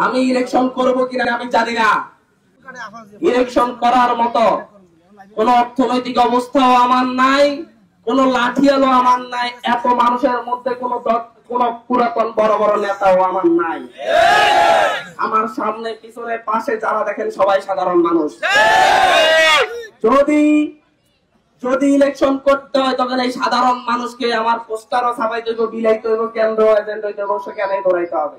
আমি ইলেকশন করব কিনা আমি জানি না। ইলেকশন করার মতো কোন অর্থনৈতিক অবস্থাও আমার নাই, কোন লাঠিয়ালও আমার নাই, এত মানুষের মধ্যে কোন পুরাতন বড় বড় নেতাও আমার নাই। আমার সামনে পিছনে পাশে যারা দেখেন সবাই সাধারণ মানুষ। যদি ইলেকশন করতে হয় তখন এই সাধারণ মানুষকে আমার পোস্টারও ছাপাইতে হইব, বিলাইতে হইব, কেন্দ্র এজেন্ট হইতে হইব, সেখানে দৌড়াইতে হবে।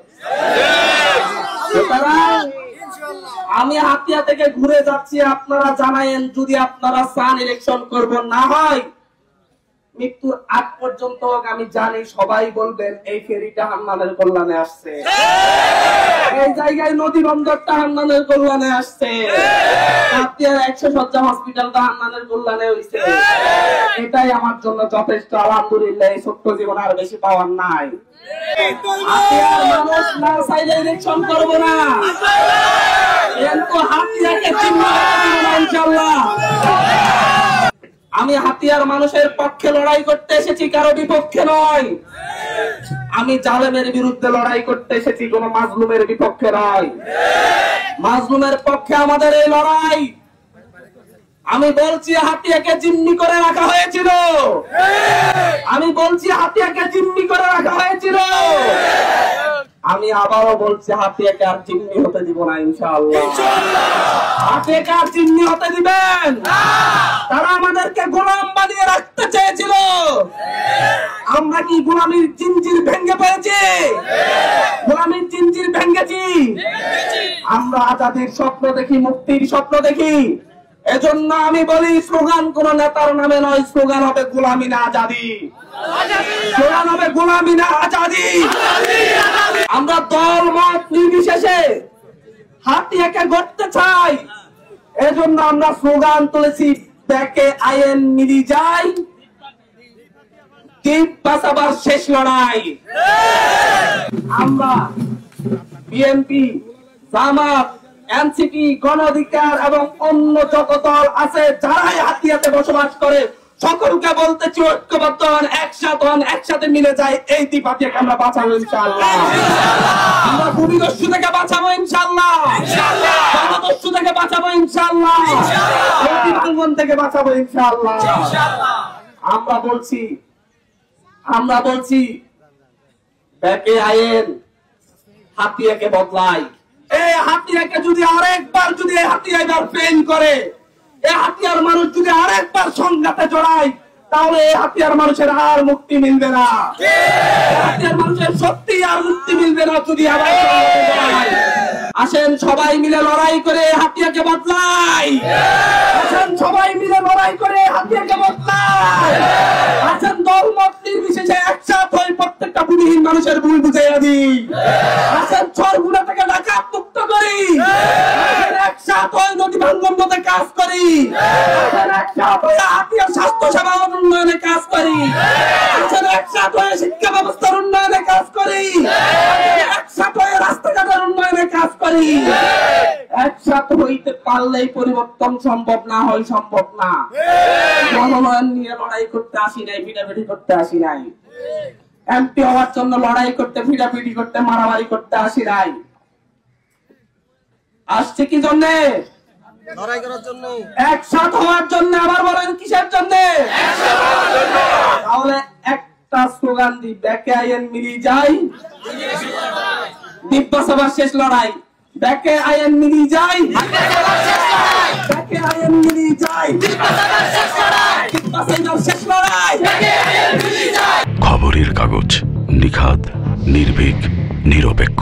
আমি হাতিয়া থেকে ঘুরে যাচ্ছি, আপনারা জানায়েন যদি আপনারা চান ইলেকশন করব, না হয় মৃত্যুর আগ পর্যন্ত আমি জানি সবাই বলবেন এই ফেরিটা হান্নানের কল্যাণে আসছে, এই জায়গায় নদী বন্দরটা হান্নানের কল্যাণে আসছে, হাতিয়ার 100 শয্যা হসপিটালটা হান্নানের কল্যাণে হইছে। এটাই আমার জন্য যথেষ্ট। আলহামদুলিল্লাহ, এই ছোট্ট জীবন আর বেশি পাওয়ার নাই। হাতিয়ার মানুষ না চাইলে ইলেকশন করব না, কিন্তু হাতিয়াকে চিহ্ন দিব না ইনশাআল্লাহ। আমি হাতিয়ার মানুষের পক্ষে লড়াই করতে এসেছি, কারো বিপক্ষে নয়। আমি জালেমের বিরুদ্ধে লড়াই করতে এসেছি, কোন মাজলুমের বিপক্ষে নয়। মাজলুমের পক্ষে আমাদের এই লড়াই। আমি বলছি হাতিয়াকে জিম্মি করে রাখা হয়েছিল, আমি বলছি হাতিয়াকে জিম্মি করে রাখা হয়েছিল, আমি আবারও বলছি হাতিয়াকে আর জিম্মি হতে দিব না ইনশাআল্লাহ। হাতিয়াকে আর জিম্মি হতে দিবেন? তারা আমাদেরকে গোলাম বানিয়ে রাখতে চেয়েছিল, আমরা কি গোলামির জিঞ্জির ভেঙে পেয়েছি? গোলামির জিঞ্জির ভেঙেছি। আমরা আজাদির স্বপ্ন দেখি, মুক্তির স্বপ্ন দেখি। এজন্য আমি বলি স্লোগান কোন নেতার নামে নয়, স্লোগান হবে গোলামি না আজাদি, স্লোগান হবে গোলামি না আজাদি। আমরা দল মত নির্বিশেষে হাতিয়াকে গড়তে চাই, এজন্য আমরা স্লোগান তুলেছি, ব্যাকে আইন মিলি যায়, দ্বীপ বাঁচাবার শেষ লড়াই। আমরা বিএনপি, জামাত, এনসিপি, গণ অধিকার এবং অন্য যত দল আছে যারাই হাতিয়াতে বসবাস করে সকলকে বলতেছি ঐক্যবদ্ধ হন, একসাথে মিলে যায়, এই দ্বীপ হাতিয়াকে আমরা বাঁচাবো ইনশাআল্লাহ। আমরা ভূমিদস্যু থেকে বাঁচাবো ইনশাআল্লাহ, জনদস্যু থেকে বাঁচাবো ইনশাআল্লাহ, ভাঙ্গন থেকে বাঁচাবো ইনশাআল্লাহ। আমরা বলছি ব্যাকে আইন হাতিয়াকে বদলাই। এই হাতিয়াকে যদি আরেকবার এই হাতিয়া ফেল করে, এই হাতিয়ার মানুষ যদি আরেকবার সংঘাতে জড়ায়, তাহলে এই হাতিয়ার মানুষের আর মুক্তি মিলবে না। হাতিয়ার মানুষের সত্যি আর মুক্তি মিলবে না যদি আবার সংঘাতে জড়ায়। আসেন সবাই মিলে লড়াই করে হাতিয়াকে বদলাই, আসেন সবাই মিলে লড়াই করে হাতিয়াকে বদলাই, আসেন দল মত নির্বিশেষে একসাথ হয়ে প্রত্যেকটা ভূমিহীন মানুষের ভুল বুঝাইয়া দিই। আসেন চরগুনা থেকে ডাকাত মুক্ত করি, একসাথ হয়ে নদী ভাঙ্গন মতে কাজ করি, একসাথ হয়ে হাতিয়ার স্বাস্থ্য সেবা উন্নয়নে কাজ করি, একসাথ হয়ে শিক্ষা ব্যবস্থার উন্নয়নে কাজ করি, একসাথ হয়ে রাস্তাঘাটের উন্নয়নে কাজ করি। একসাথে হইতে পারলেই পরিবর্তন সম্ভব, না হয় সম্ভব না। মনোনয়ন নিয়ে লড়াই করতে আসি নাই, ভিড়াভিড়ি করতে আসি নাই। এমপি হওয়ার জন্য লড়াই করতে, ভিড়াভিড়ি করতে, মারামারি করতে আসি নাই। আসছে কি জন্যে? লড়াই করার জন্য, একসাথ হওয়ার জন্য। আবার বলেন কিসের জন্য? তাহলে একটা স্লোগান দিই, ব্যাকে আইন মিলি যাই, দ্বীপ বাঁচাবার শেষ লড়াই। ব্যাকে আইন মিলি যাই, ব্যাকে আইন মিলি যাই, দ্বীপ বাঁচাবার শেষ লড়াই। খবরের কাগজ, নিখাদ, নির্ভীক, নিরপেক্ষ।